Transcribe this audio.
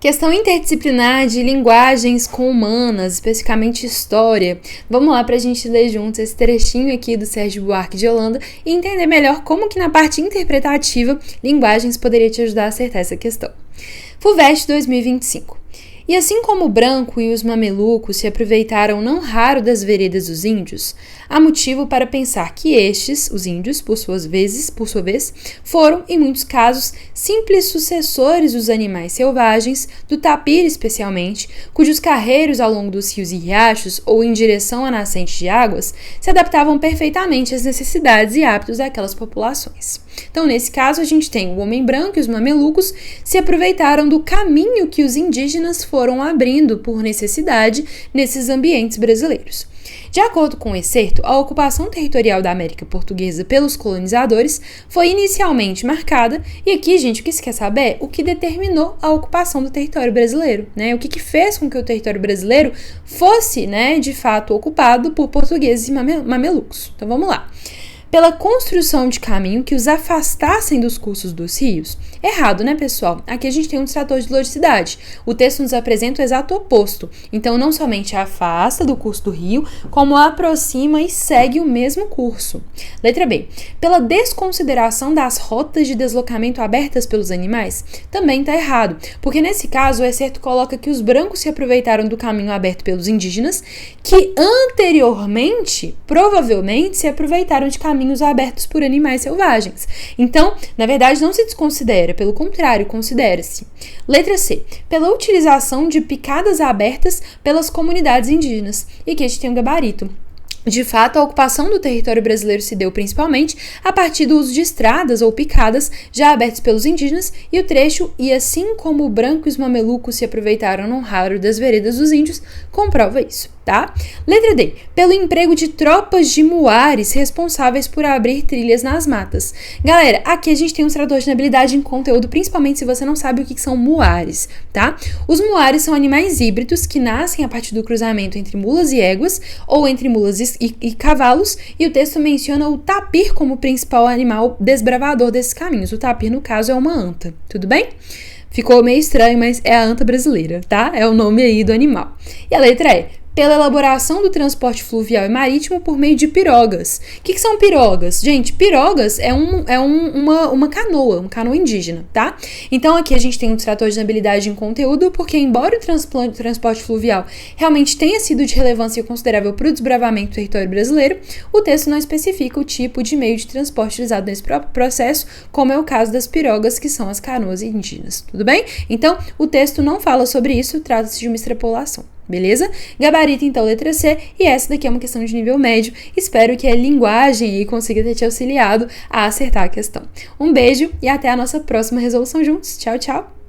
Questão interdisciplinar de linguagens com humanas, especificamente história. Vamos lá para a gente ler juntos esse trechinho aqui do Sérgio Buarque de Holanda e entender melhor como que na parte interpretativa linguagens poderia te ajudar a acertar essa questão. FUVEST 2025. E assim como o branco e os mamelucos se aproveitaram não raro das veredas dos índios, há motivo para pensar que estes, os índios, por sua vez, foram, em muitos casos, simples sucessores dos animais selvagens, do tapir especialmente, cujos carreiros ao longo dos rios e riachos ou em direção à nascente de águas se adaptavam perfeitamente às necessidades e hábitos daquelas populações. Então, nesse caso, a gente tem o homem branco e os mamelucos se aproveitaram do caminho que os indígenas foram abrindo por necessidade nesses ambientes brasileiros. De acordo com o excerto, a ocupação territorial da América Portuguesa pelos colonizadores foi inicialmente marcada, e aqui, gente, o que você quer saber? O que determinou a ocupação do território brasileiro, né? O que fez com que o território brasileiro fosse, né, de fato, ocupado por portugueses e mamelucos. Então, vamos lá. Pela construção de caminho que os afastassem dos cursos dos rios. Errado, né, pessoal? Aqui a gente tem um distrator de logicidade. O texto nos apresenta o exato oposto. Então, não somente afasta do curso do rio, como aproxima e segue o mesmo curso. Letra B. Pela desconsideração das rotas de deslocamento abertas pelos animais. Também está errado, porque nesse caso o excerto coloca que os brancos se aproveitaram do caminho aberto pelos indígenas, que anteriormente, provavelmente, se aproveitaram de caminhos abertos por animais selvagens. Então, na verdade, não se desconsidera, pelo contrário, considera-se. Letra C. Pela utilização de picadas abertas pelas comunidades indígenas. E aqui a gente tem um gabarito. De fato, a ocupação do território brasileiro se deu principalmente a partir do uso de estradas ou picadas já abertas pelos indígenas, e o trecho, e assim como o branco e os mamelucos se aproveitaram não raro das veredas dos índios, comprova isso, tá? Letra D. Pelo emprego de tropas de muares responsáveis por abrir trilhas nas matas. Galera, aqui a gente tem um trator de habilidade em conteúdo, principalmente se você não sabe o que são muares, tá? Os muares são animais híbridos que nascem a partir do cruzamento entre mulas e éguas, ou entre mulas e cavalos, e o texto menciona o tapir como principal animal desbravador desses caminhos. O tapir, no caso, é uma anta, tudo bem? Ficou meio estranho, mas é a anta brasileira, tá? É o nome aí do animal. E a letra E. Pela elaboração do transporte fluvial e marítimo por meio de pirogas. O que são pirogas? Gente, pirogas é uma canoa indígena, tá? Então aqui a gente tem um distrator de habilidade em conteúdo, porque embora o transporte fluvial realmente tenha sido de relevância considerável para o desbravamento do território brasileiro, o texto não especifica o tipo de meio de transporte utilizado nesse próprio processo, como é o caso das pirogas, que são as canoas indígenas, tudo bem? Então, o texto não fala sobre isso, trata-se de uma extrapolação. Beleza? Gabarito, então, letra C, e essa daqui é uma questão de nível médio. Espero que a linguagem aí consiga ter te auxiliado a acertar a questão. Um beijo e até a nossa próxima resolução juntos. Tchau, tchau!